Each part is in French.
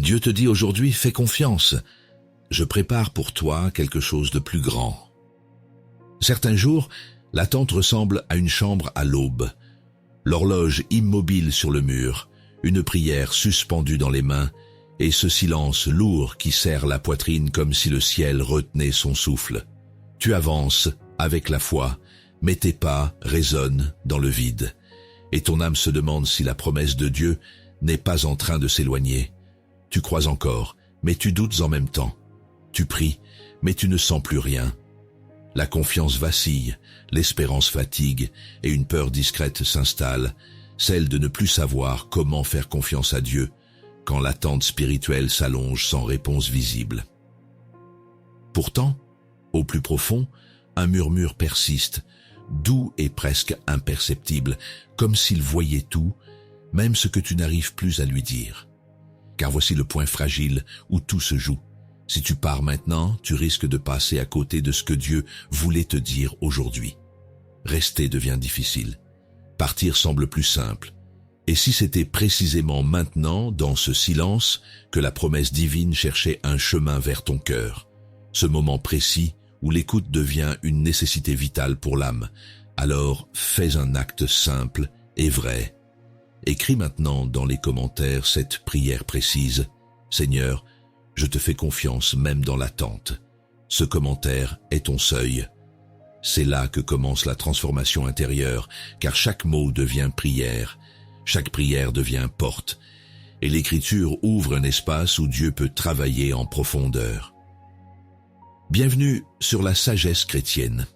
Dieu te dit aujourd'hui, fais confiance. Je prépare pour toi quelque chose de plus grand. Certains jours, l'attente ressemble à une chambre à l'aube. L'horloge immobile sur le mur, une prière suspendue dans les mains, et ce silence lourd qui serre la poitrine comme si le ciel retenait son souffle. Tu avances avec la foi, mais tes pas résonnent dans le vide. Et ton âme se demande si la promesse de Dieu n'est pas en train de s'éloigner. Tu crois encore, mais tu doutes en même temps. Tu pries, mais tu ne sens plus rien. La confiance vacille, l'espérance fatigue, et une peur discrète s'installe, celle de ne plus savoir comment faire confiance à Dieu, quand l'attente spirituelle s'allonge sans réponse visible. Pourtant, au plus profond, un murmure persiste, doux et presque imperceptible, comme s'il voyait tout, même ce que tu n'arrives plus à lui dire. Car voici le point fragile où tout se joue. Si tu pars maintenant, tu risques de passer à côté de ce que Dieu voulait te dire aujourd'hui. Rester devient difficile. Partir semble plus simple. Et si c'était précisément maintenant, dans ce silence, que la promesse divine cherchait un chemin vers ton cœur, ce moment précis où l'écoute devient une nécessité vitale pour l'âme, alors fais un acte simple et vrai. Écris maintenant dans les commentaires cette prière précise. Seigneur, je te fais confiance même dans l'attente. Ce commentaire est ton seuil. C'est là que commence la transformation intérieure, car chaque mot devient prière, chaque prière devient porte, et l'écriture ouvre un espace où Dieu peut travailler en profondeur. Bienvenue sur la sagesse chrétienne.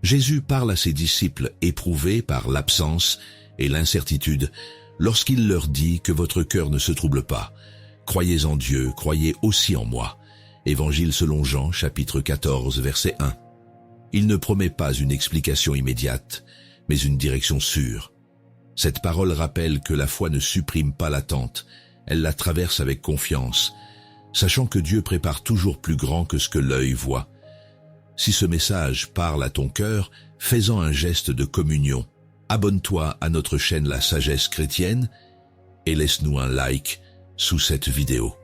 Jésus parle à ses disciples éprouvés par l'absence et l'incertitude lorsqu'il leur dit que votre cœur ne se trouble pas. Croyez en Dieu, croyez aussi en moi. Évangile selon Jean, chapitre 14, verset 1. Il ne promet pas une explication immédiate, mais une direction sûre. Cette parole rappelle que la foi ne supprime pas l'attente, elle la traverse avec confiance, sachant que Dieu prépare toujours plus grand que ce que l'œil voit. Si ce message parle à ton cœur, fais-en un geste de communion. Abonne-toi à notre chaîne La Sagesse Chrétienne et laisse-nous un like sous cette vidéo.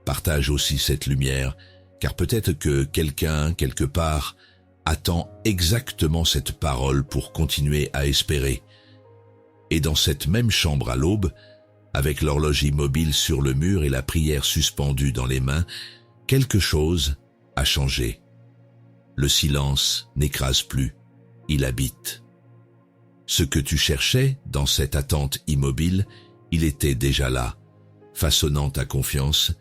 Partage aussi cette lumière, car peut-être que quelqu'un, quelque part, attend exactement cette parole pour continuer à espérer. Et dans cette même chambre à l'aube, avec l'horloge immobile sur le mur et la prière suspendue dans les mains, quelque chose a changé. Le silence n'écrase plus, il habite. Ce que tu cherchais dans cette attente immobile, il était déjà là, façonnant ta confiance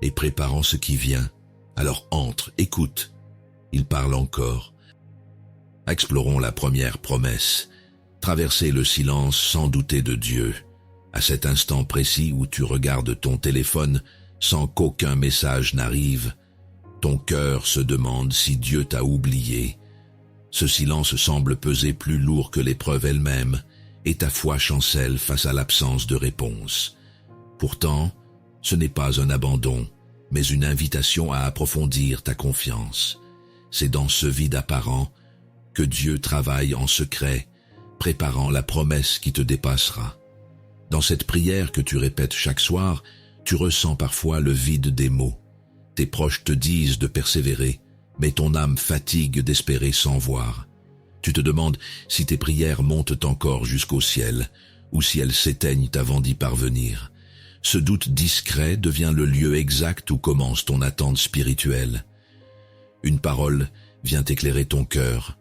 et préparant ce qui vient. Alors entre, écoute, il parle encore. Explorons la première promesse. Traverser le silence sans douter de Dieu. À cet instant précis où tu regardes ton téléphone sans qu'aucun message n'arrive, ton cœur se demande si Dieu t'a oublié. Ce silence semble peser plus lourd que l'épreuve elle-même, et ta foi chancelle face à l'absence de réponse. Pourtant, ce n'est pas un abandon, mais une invitation à approfondir ta confiance. C'est dans ce vide apparent que Dieu travaille en secret, préparant la promesse qui te dépassera. Dans cette prière que tu répètes chaque soir, tu ressens parfois le vide des mots. Tes proches te disent de persévérer, mais ton âme fatigue d'espérer sans voir. Tu te demandes si tes prières montent encore jusqu'au ciel, ou si elles s'éteignent avant d'y parvenir. Ce doute discret devient le lieu exact où commence ton attente spirituelle. Une parole vient éclairer ton cœur.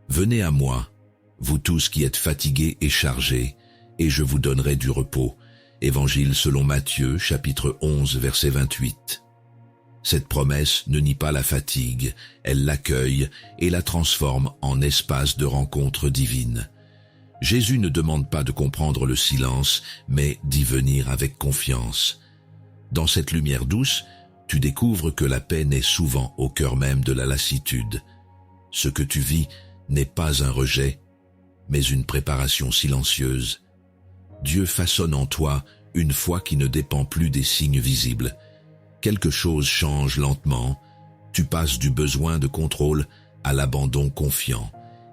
Venez à moi, vous tous qui êtes fatigués et chargés, et je vous donnerai du repos. Évangile selon Matthieu, chapitre 11, verset 28. Cette promesse ne nie pas la fatigue, elle l'accueille et la transforme en espace de rencontre divine. Jésus ne demande pas de comprendre le silence, mais d'y venir avec confiance. Dans cette lumière douce, tu découvres que la paix naît souvent au cœur même de la lassitude. Ce que tu vis n'est pas un rejet, mais une préparation silencieuse. Dieu façonne en toi une foi qui ne dépend plus des signes visibles. Quelque chose change lentement, tu passes du besoin de contrôle à l'abandon confiant.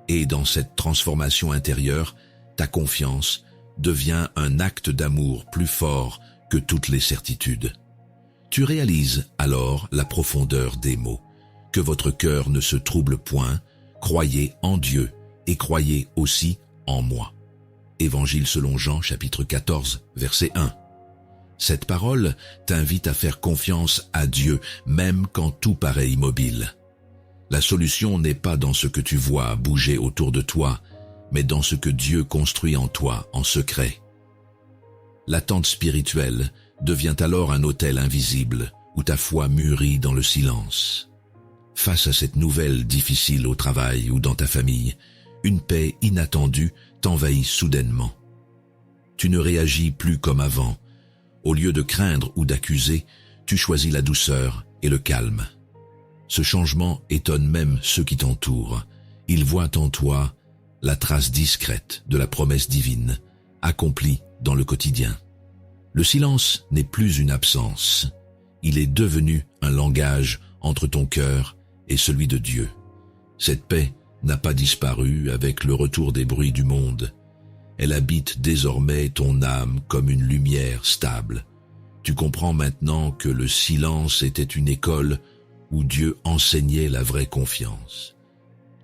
Et dans cette transformation intérieure, ta confiance devient un acte d'amour plus fort que toutes les certitudes. Tu réalises alors la profondeur des mots. Que votre cœur ne se trouble point, croyez en Dieu et croyez aussi en moi. Évangile selon Jean, chapitre 14, verset 1. Cette parole t'invite à faire confiance à Dieu, même quand tout paraît immobile. La solution n'est pas dans ce que tu vois bouger autour de toi, mais dans ce que Dieu construit en toi en secret. L'attente spirituelle devient alors un autel invisible où ta foi mûrit dans le silence. Face à cette nouvelle difficile au travail ou dans ta famille, une paix inattendue t'envahit soudainement. Tu ne réagis plus comme avant. Au lieu de craindre ou d'accuser, tu choisis la douceur et le calme. Ce changement étonne même ceux qui t'entourent. Ils voient en toi la trace discrète de la promesse divine, accomplie dans le quotidien. Le silence n'est plus une absence. Il est devenu un langage entre ton cœur et celui de Dieu. Cette paix n'a pas disparu avec le retour des bruits du monde. Elle habite désormais ton âme comme une lumière stable. Tu comprends maintenant que le silence était une école où Dieu enseignait la vraie confiance.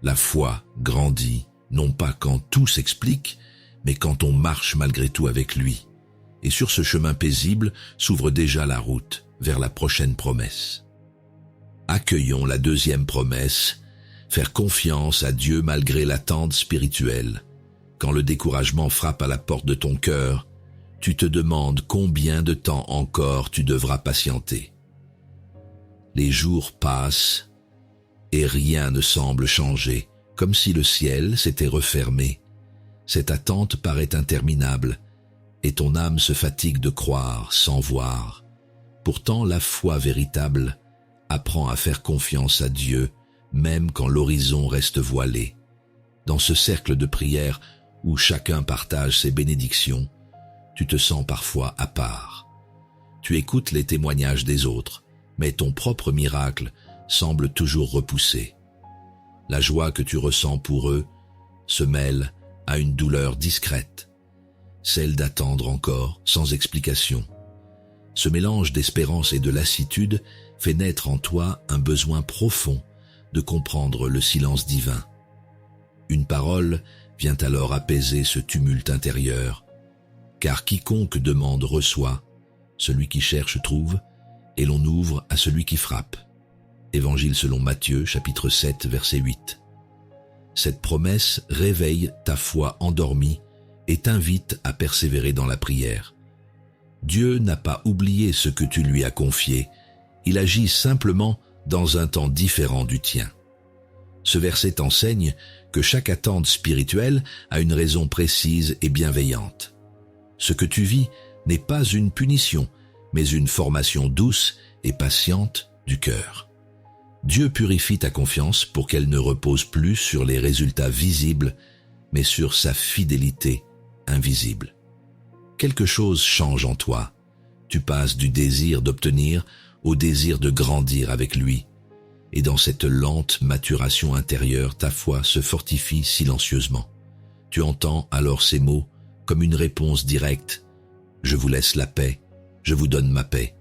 La foi grandit, non pas quand tout s'explique, mais quand on marche malgré tout avec lui. Et sur ce chemin paisible s'ouvre déjà la route vers la prochaine promesse. Accueillons la deuxième promesse, faire confiance à Dieu malgré l'attente spirituelle. Quand le découragement frappe à la porte de ton cœur, tu te demandes combien de temps encore tu devras patienter. Les jours passent et rien ne semble changer, comme si le ciel s'était refermé. Cette attente paraît interminable et ton âme se fatigue de croire sans voir. Pourtant, la foi véritable apprend à faire confiance à Dieu, même quand l'horizon reste voilé. Dans ce cercle de prière où chacun partage ses bénédictions, tu te sens parfois à part. Tu écoutes les témoignages des autres, mais ton propre miracle semble toujours repoussé. La joie que tu ressens pour eux se mêle à une douleur discrète, celle d'attendre encore sans explication. Ce mélange d'espérance et de lassitude fait naître en toi un besoin profond de comprendre le silence divin. Une parole vient alors apaiser ce tumulte intérieur, car quiconque demande reçoit, celui qui cherche trouve, et l'on ouvre à celui qui frappe. Évangile selon Matthieu, chapitre 7, verset 8. Cette promesse réveille ta foi endormie et t'invite à persévérer dans la prière. Dieu n'a pas oublié ce que tu lui as confié, il agit simplement dans un temps différent du tien. Ce verset t'enseigne que chaque attente spirituelle a une raison précise et bienveillante. Ce que tu vis n'est pas une punition, mais une formation douce et patiente du cœur. Dieu purifie ta confiance pour qu'elle ne repose plus sur les résultats visibles, mais sur sa fidélité invisible. Quelque chose change en toi. Tu passes du désir d'obtenir au désir de grandir avec lui. Et dans cette lente maturation intérieure, ta foi se fortifie silencieusement. Tu entends alors ces mots comme une réponse directe. Je vous laisse la paix, je vous donne ma paix.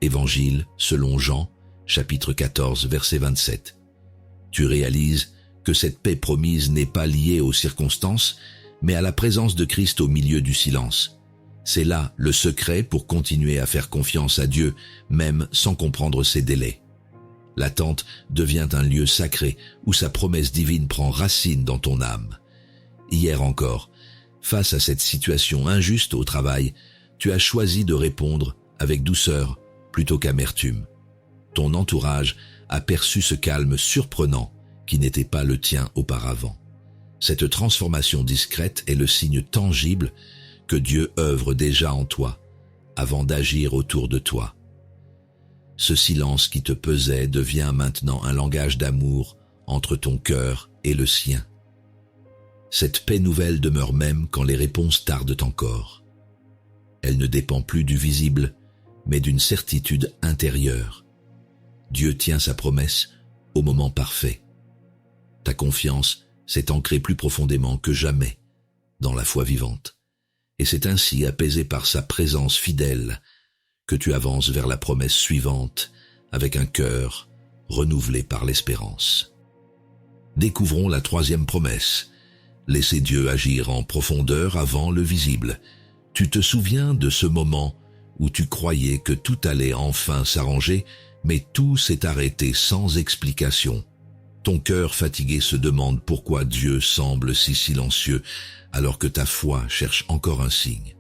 Évangile selon Jean, chapitre 14, verset 27. Tu réalises que cette paix promise n'est pas liée aux circonstances, mais à la présence de Christ au milieu du silence. C'est là le secret pour continuer à faire confiance à Dieu, même sans comprendre ses délais. L'attente devient un lieu sacré où sa promesse divine prend racine dans ton âme. Hier encore, face à cette situation injuste au travail, tu as choisi de répondre avec douceur plutôt qu'amertume. Ton entourage a perçu ce calme surprenant qui n'était pas le tien auparavant. Cette transformation discrète est le signe tangible que Dieu œuvre déjà en toi, avant d'agir autour de toi. Ce silence qui te pesait devient maintenant un langage d'amour entre ton cœur et le sien. Cette paix nouvelle demeure même quand les réponses tardent encore. Elle ne dépend plus du visible, mais d'une certitude intérieure. Dieu tient sa promesse au moment parfait. Ta confiance s'est ancrée plus profondément que jamais dans la foi vivante, et c'est ainsi apaisée par sa présence fidèle que tu avances vers la promesse suivante avec un cœur renouvelé par l'espérance. Découvrons la troisième promesse. Laissez Dieu agir en profondeur avant le visible. Tu te souviens de ce moment où tu croyais que tout allait enfin s'arranger, mais tout s'est arrêté sans explication. Ton cœur fatigué se demande pourquoi Dieu semble si silencieux alors que ta foi cherche encore un signe.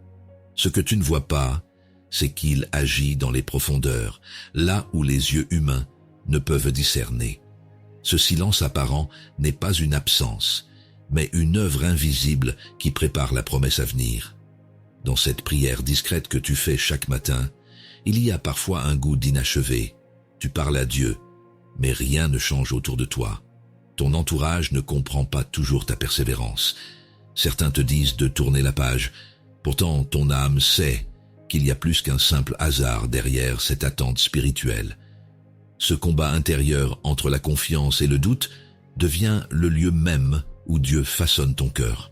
Ce que tu ne vois pas, c'est qu'il agit dans les profondeurs, là où les yeux humains ne peuvent discerner. Ce silence apparent n'est pas une absence, mais une œuvre invisible qui prépare la promesse à venir. Dans cette prière discrète que tu fais chaque matin, il y a parfois un goût d'inachevé. Tu parles à Dieu, mais rien ne change autour de toi. Ton entourage ne comprend pas toujours ta persévérance. Certains te disent de tourner la page. Pourtant, ton âme sait qu'il y a plus qu'un simple hasard derrière cette attente spirituelle. Ce combat intérieur entre la confiance et le doute devient le lieu même où Dieu façonne ton cœur.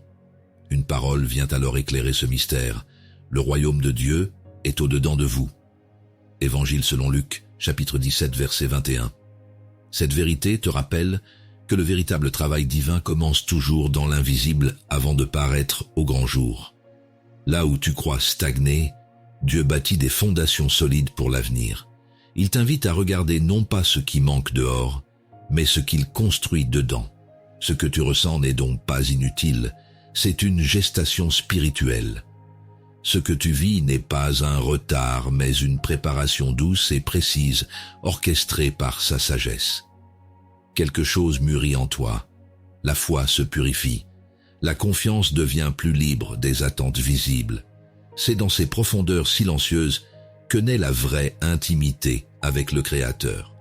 Une parole vient alors éclairer ce mystère. Le royaume de Dieu est au-dedans de vous. Évangile selon Luc, chapitre 17, verset 21. Cette vérité te rappelle que le véritable travail divin commence toujours dans l'invisible avant de paraître au grand jour. Là où tu crois stagner, Dieu bâtit des fondations solides pour l'avenir. Il t'invite à regarder non pas ce qui manque dehors, mais ce qu'il construit dedans. Ce que tu ressens n'est donc pas inutile, c'est une gestation spirituelle. Ce que tu vis n'est pas un retard, mais une préparation douce et précise, orchestrée par sa sagesse. Quelque chose mûrit en toi, la foi se purifie, la confiance devient plus libre des attentes visibles. C'est dans ces profondeurs silencieuses que naît la vraie intimité avec le Créateur.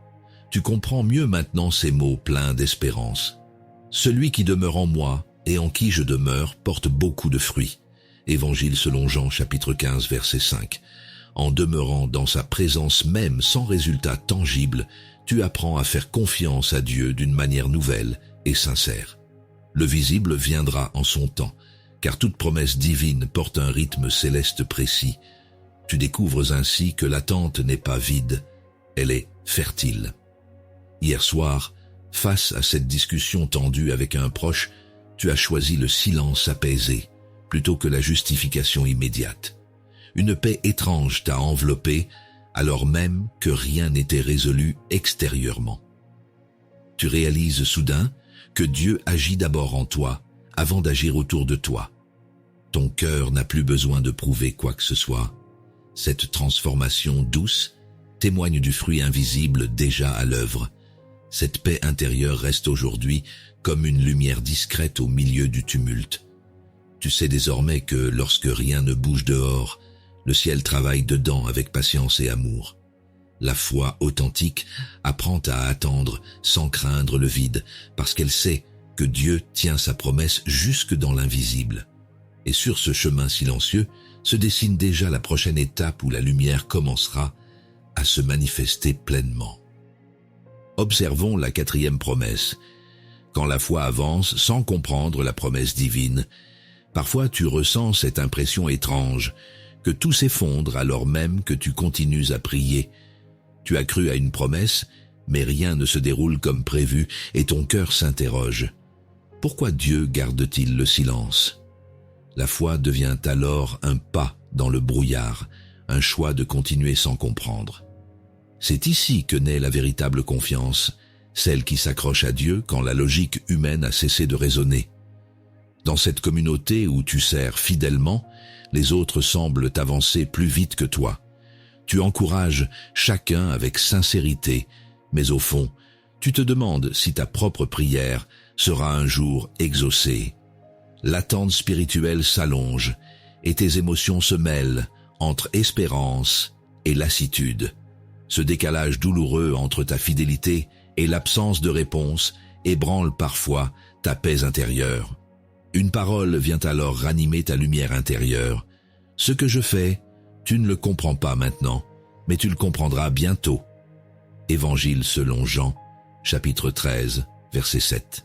Tu comprends mieux maintenant ces mots pleins d'espérance. Celui qui demeure en moi et en qui je demeure porte beaucoup de fruits. Évangile selon Jean chapitre 15 verset 5. En demeurant dans sa présence même sans résultat tangible, tu apprends à faire confiance à Dieu d'une manière nouvelle et sincère. Le visible viendra en son temps, car toute promesse divine porte un rythme céleste précis. Tu découvres ainsi que l'attente n'est pas vide, elle est fertile. Hier soir, face à cette discussion tendue avec un proche, tu as choisi le silence apaisé, plutôt que la justification immédiate. Une paix étrange t'a enveloppé, alors même que rien n'était résolu extérieurement. Tu réalises soudain que Dieu agit d'abord en toi, avant d'agir autour de toi. Ton cœur n'a plus besoin de prouver quoi que ce soit. Cette transformation douce témoigne du fruit invisible déjà à l'œuvre. Cette paix intérieure reste aujourd'hui comme une lumière discrète au milieu du tumulte. Tu sais désormais que lorsque rien ne bouge dehors, le ciel travaille dedans avec patience et amour. La foi authentique apprend à attendre sans craindre le vide, parce qu'elle sait que Dieu tient sa promesse jusque dans l'invisible. Et sur ce chemin silencieux se dessine déjà la prochaine étape où la lumière commencera à se manifester pleinement. Observons la quatrième promesse. Quand la foi avance sans comprendre la promesse divine, parfois tu ressens cette impression étrange que tout s'effondre alors même que tu continues à prier. Tu as cru à une promesse, mais rien ne se déroule comme prévu et ton cœur s'interroge. Pourquoi Dieu garde-t-il le silence ? La foi devient alors un pas dans le brouillard, un choix de continuer sans comprendre. C'est ici que naît la véritable confiance, celle qui s'accroche à Dieu quand la logique humaine a cessé de raisonner. Dans cette communauté où tu sers fidèlement, les autres semblent avancer plus vite que toi. Tu encourages chacun avec sincérité, mais au fond, tu te demandes si ta propre prière sera un jour exaucée. L'attente spirituelle s'allonge et tes émotions se mêlent entre espérance et lassitude. Ce décalage douloureux entre ta fidélité et l'absence de réponse ébranle parfois ta paix intérieure. Une parole vient alors ranimer ta lumière intérieure. Ce que je fais, tu ne le comprends pas maintenant, mais tu le comprendras bientôt. Évangile selon Jean, chapitre 13, verset 7.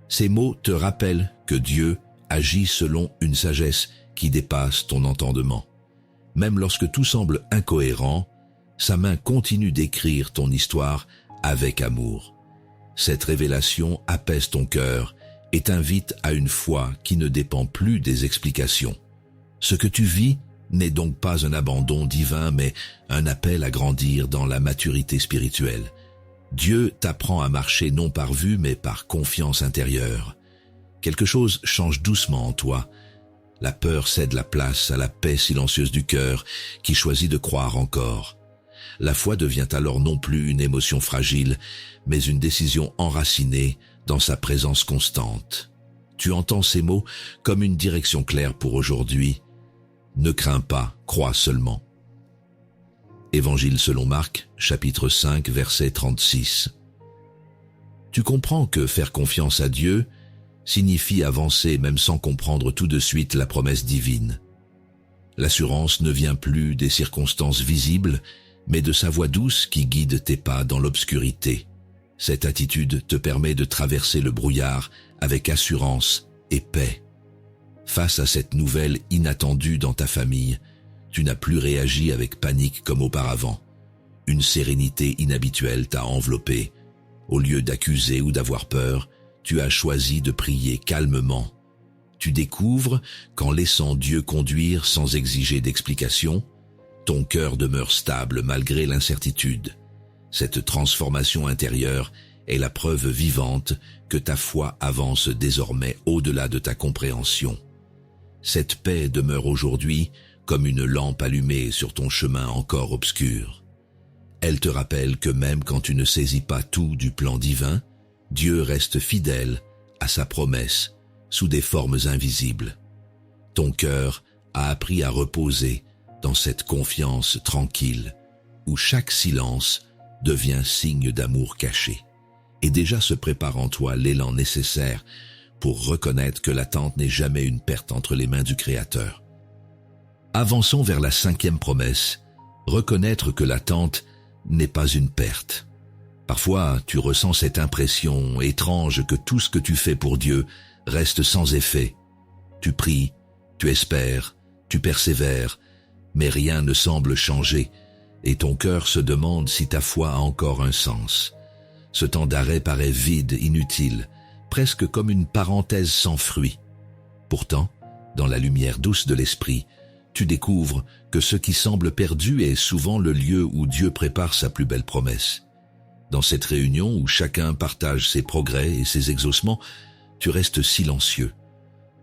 Ces mots te rappellent que Dieu agit selon une sagesse qui dépasse ton entendement. Même lorsque tout semble incohérent, sa main continue d'écrire ton histoire avec amour. Cette révélation apaise ton cœur et t'invite à une foi qui ne dépend plus des explications. Ce que tu vis n'est donc pas un abandon divin, mais un appel à grandir dans la maturité spirituelle. Dieu t'apprend à marcher non par vue, mais par confiance intérieure. Quelque chose change doucement en toi. La peur cède la place à la paix silencieuse du cœur qui choisit de croire encore. La foi devient alors non plus une émotion fragile, mais une décision enracinée dans sa présence constante. Tu entends ces mots comme une direction claire pour aujourd'hui. Ne crains pas, crois seulement. Évangile selon Marc, chapitre 5, verset 36. Tu comprends que faire confiance à Dieu signifie avancer même sans comprendre tout de suite la promesse divine. L'assurance ne vient plus des circonstances visibles, mais de sa voix douce qui guide tes pas dans l'obscurité. Cette attitude te permet de traverser le brouillard avec assurance et paix. Face à cette nouvelle inattendue dans ta famille, tu n'as plus réagi avec panique comme auparavant. Une sérénité inhabituelle t'a enveloppé. Au lieu d'accuser ou d'avoir peur, tu as choisi de prier calmement. Tu découvres qu'en laissant Dieu conduire sans exiger d'explication, ton cœur demeure stable malgré l'incertitude. Cette transformation intérieure est la preuve vivante que ta foi avance désormais au-delà de ta compréhension. Cette paix demeure aujourd'hui comme une lampe allumée sur ton chemin encore obscur. Elle te rappelle que même quand tu ne saisis pas tout du plan divin, Dieu reste fidèle à sa promesse sous des formes invisibles. Ton cœur a appris à reposer dans cette confiance tranquille où chaque silence devient signe d'amour caché. Et déjà se prépare en toi l'élan nécessaire pour reconnaître que l'attente n'est jamais une perte entre les mains du Créateur. Avançons vers la 5e promesse, reconnaître que l'attente n'est pas une perte. Parfois, tu ressens cette impression étrange que tout ce que tu fais pour Dieu reste sans effet. Tu pries, tu espères, tu persévères, mais rien ne semble changer et ton cœur se demande si ta foi a encore un sens. Ce temps d'arrêt paraît vide, inutile, presque comme une parenthèse sans fruit. Pourtant, dans la lumière douce de l'esprit, tu découvres que ce qui semble perdu est souvent le lieu où Dieu prépare sa plus belle promesse. Dans cette réunion où chacun partage ses progrès et ses exaucements, tu restes silencieux.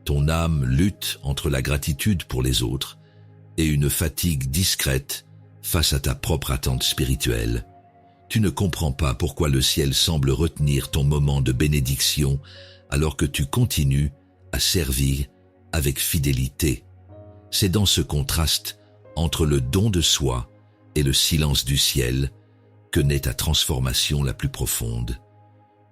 Ton âme lutte entre la gratitude pour les autres et une fatigue discrète face à ta propre attente spirituelle. Tu ne comprends pas pourquoi le ciel semble retenir ton moment de bénédiction alors que tu continues à servir avec fidélité. C'est dans ce contraste entre le don de soi et le silence du ciel que naît ta transformation la plus profonde.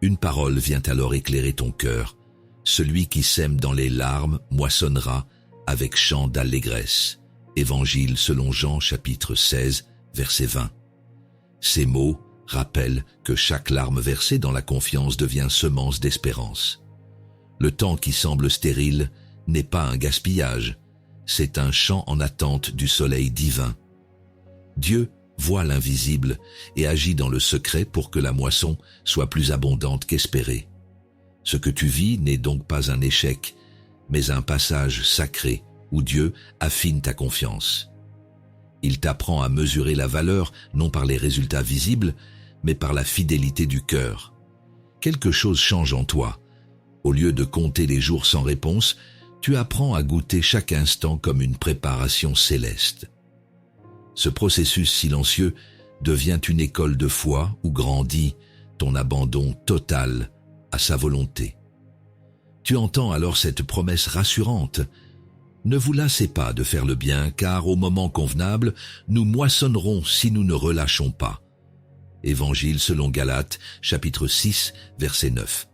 Une parole vient alors éclairer ton cœur. Celui qui sème dans les larmes moissonnera avec chant d'allégresse. Évangile selon Jean chapitre 16, verset 20. Ces mots rappellent que chaque larme versée dans la confiance devient semence d'espérance. Le temps qui semble stérile n'est pas un gaspillage, c'est un chant en attente du soleil divin. Dieu voit l'invisible et agit dans le secret pour que la moisson soit plus abondante qu'espérée. Ce que tu vis n'est donc pas un échec, mais un passage sacré où Dieu affine ta confiance. Il t'apprend à mesurer la valeur non par les résultats visibles, mais par la fidélité du cœur. Quelque chose change en toi. Au lieu de compter les jours sans réponse, tu apprends à goûter chaque instant comme une préparation céleste. Ce processus silencieux devient une école de foi où grandit ton abandon total à sa volonté. Tu entends alors cette promesse rassurante. Ne vous lassez pas de faire le bien, car au moment convenable, nous moissonnerons si nous ne relâchons pas. Évangile selon Galates, chapitre 6, verset 9.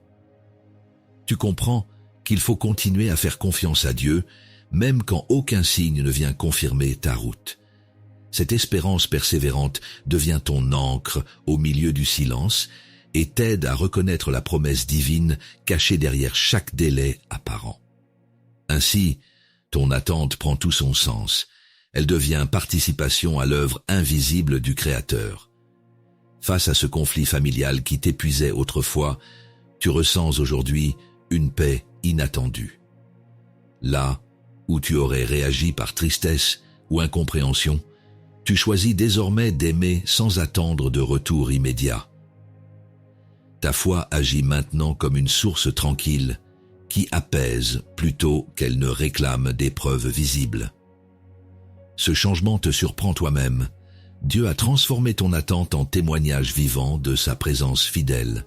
Tu comprends qu'il faut continuer à faire confiance à Dieu, même quand aucun signe ne vient confirmer ta route. Cette espérance persévérante devient ton ancre au milieu du silence et t'aide à reconnaître la promesse divine cachée derrière chaque délai apparent. Ainsi, ton attente prend tout son sens. Elle devient participation à l'œuvre invisible du Créateur. Face à ce conflit familial qui t'épuisait autrefois, tu ressens aujourd'hui une paix inattendue. Là où tu aurais réagi par tristesse ou incompréhension, tu choisis désormais d'aimer sans attendre de retour immédiat. Ta foi agit maintenant comme une source tranquille qui apaise plutôt qu'elle ne réclame des preuves visibles. Ce changement te surprend toi-même. Dieu a transformé ton attente en témoignage vivant de sa présence fidèle.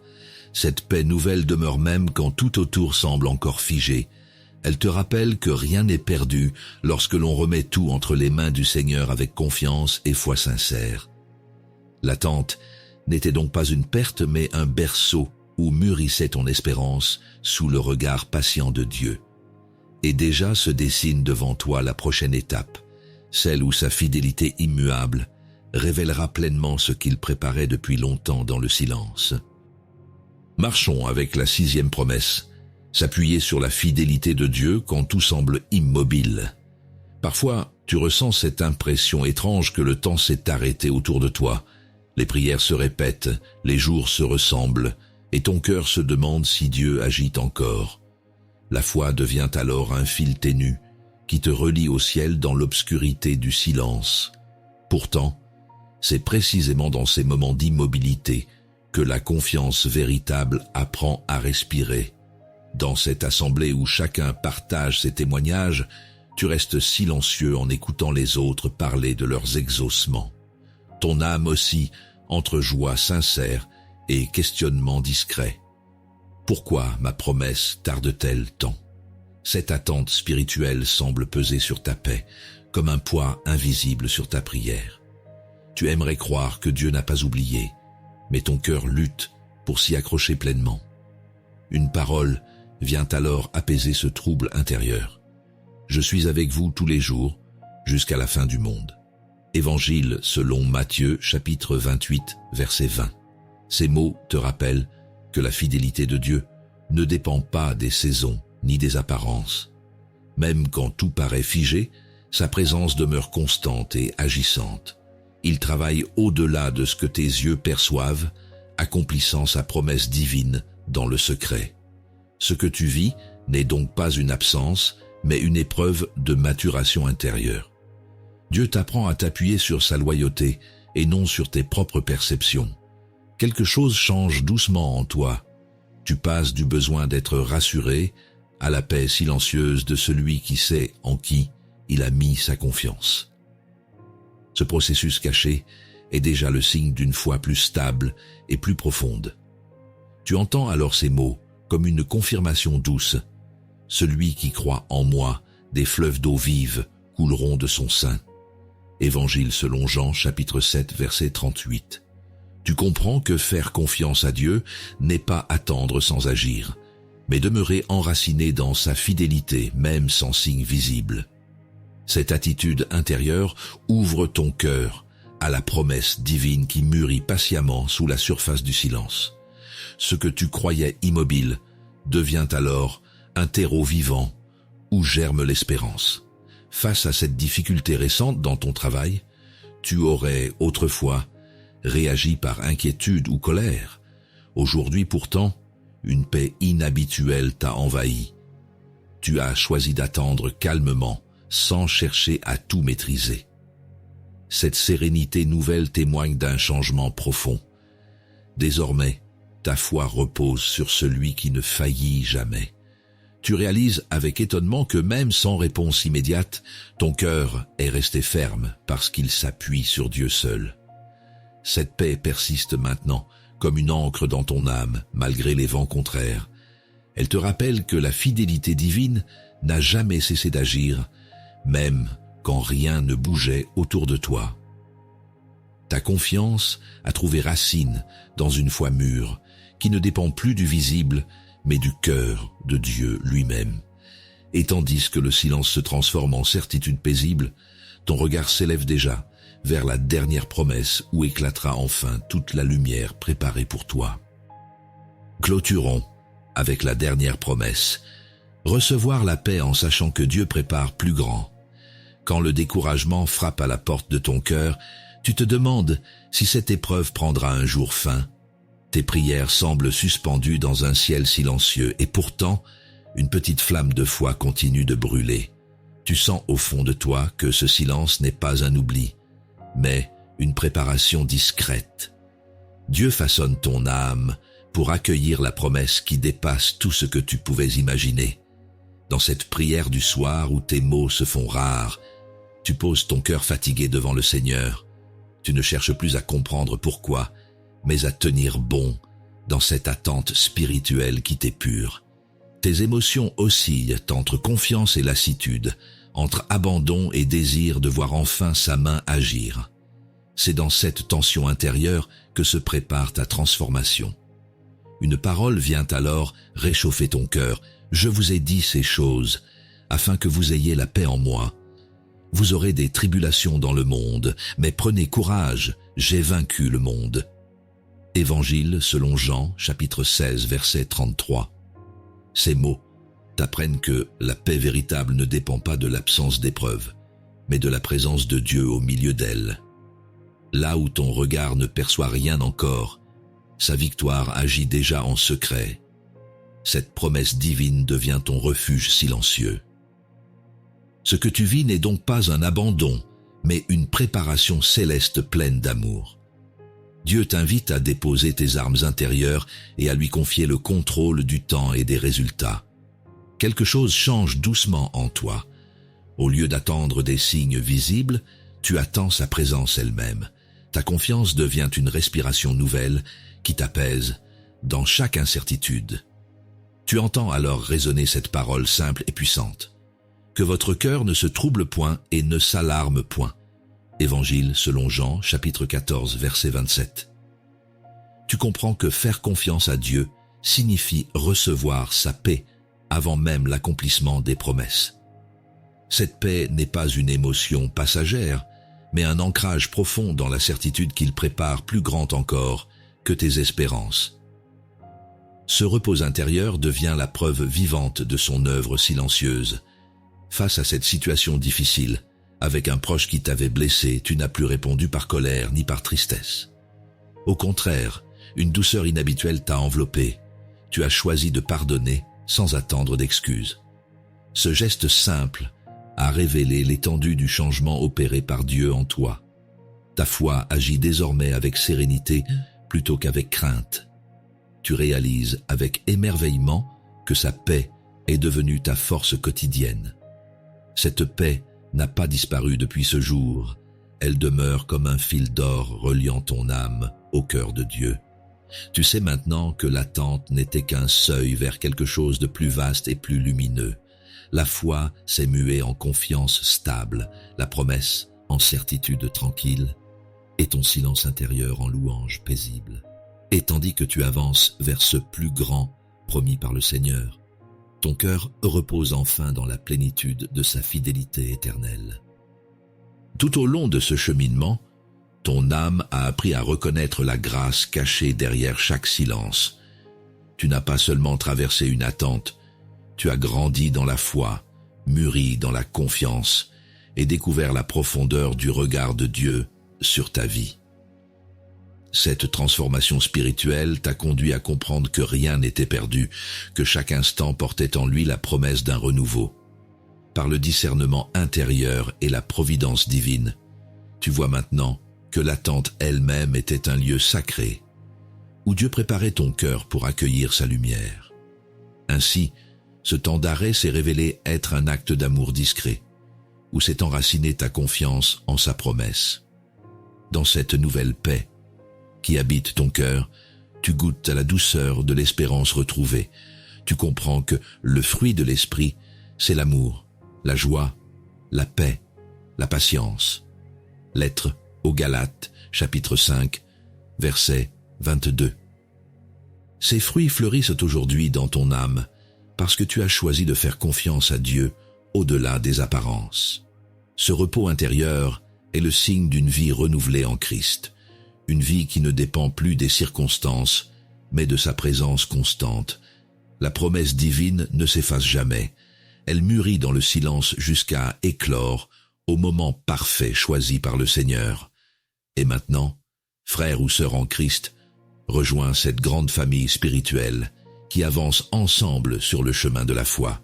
Cette paix nouvelle demeure même quand tout autour semble encore figé. Elle te rappelle que rien n'est perdu lorsque l'on remet tout entre les mains du Seigneur avec confiance et foi sincère. L'attente n'était donc pas une perte mais un berceau où mûrissait ton espérance sous le regard patient de Dieu. Et déjà se dessine devant toi la prochaine étape, celle où sa fidélité immuable révélera pleinement ce qu'il préparait depuis longtemps dans le silence. Marchons avec la 6e promesse, s'appuyer sur la fidélité de Dieu quand tout semble immobile. Parfois, tu ressens cette impression étrange que le temps s'est arrêté autour de toi. Les prières se répètent, les jours se ressemblent, et ton cœur se demande si Dieu agit encore. La foi devient alors un fil ténu qui te relie au ciel dans l'obscurité du silence. Pourtant, c'est précisément dans ces moments d'immobilité que la confiance véritable apprend à respirer. Dans cette assemblée où chacun partage ses témoignages, tu restes silencieux en écoutant les autres parler de leurs exaucements. Ton âme aussi entre joie sincère et questionnement discret. Pourquoi ma promesse tarde-t-elle tant? Cette attente spirituelle semble peser sur ta paix, comme un poids invisible sur ta prière. Tu aimerais croire que Dieu n'a pas oublié, mais ton cœur lutte pour s'y accrocher pleinement. Une parole vient alors apaiser ce trouble intérieur. Je suis avec vous tous les jours, jusqu'à la fin du monde. Évangile selon Matthieu, chapitre 28, verset 20. Ces mots te rappellent que la fidélité de Dieu ne dépend pas des saisons ni des apparences. Même quand tout paraît figé, sa présence demeure constante et agissante. Il travaille au-delà de ce que tes yeux perçoivent, accomplissant sa promesse divine dans le secret. Ce que tu vis n'est donc pas une absence, mais une épreuve de maturation intérieure. Dieu t'apprend à t'appuyer sur sa loyauté et non sur tes propres perceptions. Quelque chose change doucement en toi. Tu passes du besoin d'être rassuré à la paix silencieuse de celui qui sait en qui il a mis sa confiance. Ce processus caché est déjà le signe d'une foi plus stable et plus profonde. Tu entends alors ces mots comme une confirmation douce. Celui qui croit en moi, des fleuves d'eau vive couleront de son sein. Évangile selon Jean, chapitre 7, verset 38. Tu comprends que faire confiance à Dieu n'est pas attendre sans agir, mais demeurer enraciné dans sa fidélité, même sans signe visible. Cette attitude intérieure ouvre ton cœur à la promesse divine qui mûrit patiemment sous la surface du silence. Ce que tu croyais immobile devient alors un terreau vivant où germe l'espérance. Face à cette difficulté récente dans ton travail, tu aurais autrefois réagi par inquiétude ou colère. Aujourd'hui pourtant, une paix inhabituelle t'a envahi. Tu as choisi d'attendre calmement, sans chercher à tout maîtriser. Cette sérénité nouvelle témoigne d'un changement profond. Désormais, ta foi repose sur celui qui ne faillit jamais. Tu réalises avec étonnement que même sans réponse immédiate, ton cœur est resté ferme parce qu'il s'appuie sur Dieu seul. Cette paix persiste maintenant comme une ancre dans ton âme, malgré les vents contraires. Elle te rappelle que la fidélité divine n'a jamais cessé d'agir, même quand rien ne bougeait autour de toi. Ta confiance a trouvé racine dans une foi mûre, qui ne dépend plus du visible, mais du cœur de Dieu lui-même. Et tandis que le silence se transforme en certitude paisible, ton regard s'élève déjà vers la dernière promesse où éclatera enfin toute la lumière préparée pour toi. Clôturons avec la dernière promesse, recevoir la paix en sachant que Dieu prépare plus grand. Quand le découragement frappe à la porte de ton cœur, tu te demandes si cette épreuve prendra un jour fin. Tes prières semblent suspendues dans un ciel silencieux et pourtant, une petite flamme de foi continue de brûler. Tu sens au fond de toi que ce silence n'est pas un oubli, mais une préparation discrète. Dieu façonne ton âme pour accueillir la promesse qui dépasse tout ce que tu pouvais imaginer. Dans cette prière du soir où tes mots se font rares, tu poses ton cœur fatigué devant le Seigneur. Tu ne cherches plus à comprendre pourquoi, mais à tenir bon dans cette attente spirituelle qui t'épure. Tes émotions oscillent entre confiance et lassitude, entre abandon et désir de voir enfin sa main agir. C'est dans cette tension intérieure que se prépare ta transformation. Une parole vient alors réchauffer ton cœur. Je vous ai dit ces choses, afin que vous ayez la paix en moi. Vous aurez des tribulations dans le monde, mais prenez courage, j'ai vaincu le monde. Évangile selon Jean, chapitre 16, verset 33. Ces mots t'apprennent que la paix véritable ne dépend pas de l'absence d'épreuves, mais de la présence de Dieu au milieu d'elle. Là où ton regard ne perçoit rien encore, sa victoire agit déjà en secret. Cette promesse divine devient ton refuge silencieux. Ce que tu vis n'est donc pas un abandon, mais une préparation céleste pleine d'amour. Dieu t'invite à déposer tes armes intérieures et à lui confier le contrôle du temps et des résultats. Quelque chose change doucement en toi. Au lieu d'attendre des signes visibles, tu attends sa présence elle-même. Ta confiance devient une respiration nouvelle qui t'apaise dans chaque incertitude. Tu entends alors résonner cette parole simple et puissante. Que votre cœur ne se trouble point et ne s'alarme point. Évangile selon Jean, chapitre 14, verset 27. Tu comprends que faire confiance à Dieu signifie recevoir sa paix avant même l'accomplissement des promesses. Cette paix n'est pas une émotion passagère, mais un ancrage profond dans la certitude qu'il prépare plus grand encore que tes espérances. Ce repos intérieur devient la preuve vivante de son œuvre silencieuse. Face à cette situation difficile, avec un proche qui t'avait blessé, tu n'as plus répondu par colère ni par tristesse. Au contraire, une douceur inhabituelle t'a enveloppé. Tu as choisi de pardonner sans attendre d'excuses. Ce geste simple a révélé l'étendue du changement opéré par Dieu en toi. Ta foi agit désormais avec sérénité plutôt qu'avec crainte. Tu réalises avec émerveillement que sa paix est devenue ta force quotidienne. Cette paix n'a pas disparu depuis ce jour. Elle demeure comme un fil d'or reliant ton âme au cœur de Dieu. Tu sais maintenant que l'attente n'était qu'un seuil vers quelque chose de plus vaste et plus lumineux. La foi s'est muée en confiance stable, la promesse en certitude tranquille, et ton silence intérieur en louange paisible. Et tandis que tu avances vers ce plus grand promis par le Seigneur, ton cœur repose enfin dans la plénitude de sa fidélité éternelle. Tout au long de ce cheminement, ton âme a appris à reconnaître la grâce cachée derrière chaque silence. Tu n'as pas seulement traversé une attente, tu as grandi dans la foi, mûri dans la confiance et découvert la profondeur du regard de Dieu sur ta vie. Cette transformation spirituelle t'a conduit à comprendre que rien n'était perdu, que chaque instant portait en lui la promesse d'un renouveau. Par le discernement intérieur et la providence divine, tu vois maintenant que l'attente elle-même était un lieu sacré, où Dieu préparait ton cœur pour accueillir sa lumière. Ainsi, ce temps d'arrêt s'est révélé être un acte d'amour discret, où s'est enracinée ta confiance en sa promesse. Dans cette nouvelle paix qui habite ton cœur, tu goûtes à la douceur de l'espérance retrouvée. Tu comprends que le fruit de l'esprit, c'est l'amour, la joie, la paix, la patience. Lettre aux Galates, chapitre 5, verset 22. Ces fruits fleurissent aujourd'hui dans ton âme parce que tu as choisi de faire confiance à Dieu au-delà des apparences. Ce repos intérieur est le signe d'une vie renouvelée en Christ, une vie qui ne dépend plus des circonstances, mais de sa présence constante. La promesse divine ne s'efface jamais. Elle mûrit dans le silence jusqu'à éclore au moment parfait choisi par le Seigneur. Et maintenant, frère ou sœur en Christ, rejoins cette grande famille spirituelle qui avance ensemble sur le chemin de la foi.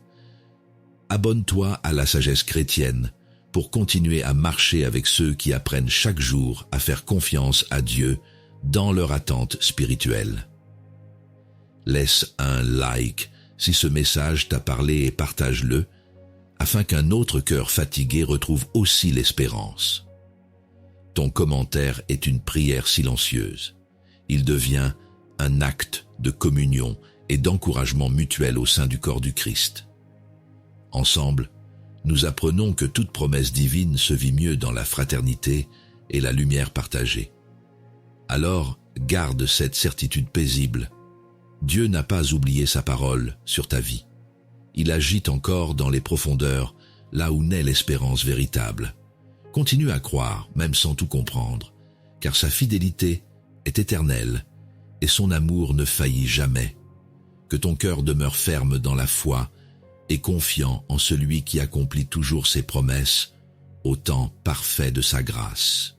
Abonne-toi à la sagesse chrétienne pour continuer à marcher avec ceux qui apprennent chaque jour à faire confiance à Dieu dans leur attente spirituelle. Laisse un like si ce message t'a parlé et partage-le, afin qu'un autre cœur fatigué retrouve aussi l'espérance. Ton commentaire est une prière silencieuse. Il devient un acte de communion et d'encouragement mutuel au sein du corps du Christ. Ensemble, nous apprenons que toute promesse divine se vit mieux dans la fraternité et la lumière partagée. Alors, garde cette certitude paisible. Dieu n'a pas oublié sa parole sur ta vie. Il agit encore dans les profondeurs, là où naît l'espérance véritable. Continue à croire, même sans tout comprendre, car sa fidélité est éternelle et son amour ne faillit jamais. Que ton cœur demeure ferme dans la foi et confiant en celui qui accomplit toujours ses promesses au temps parfait de sa grâce.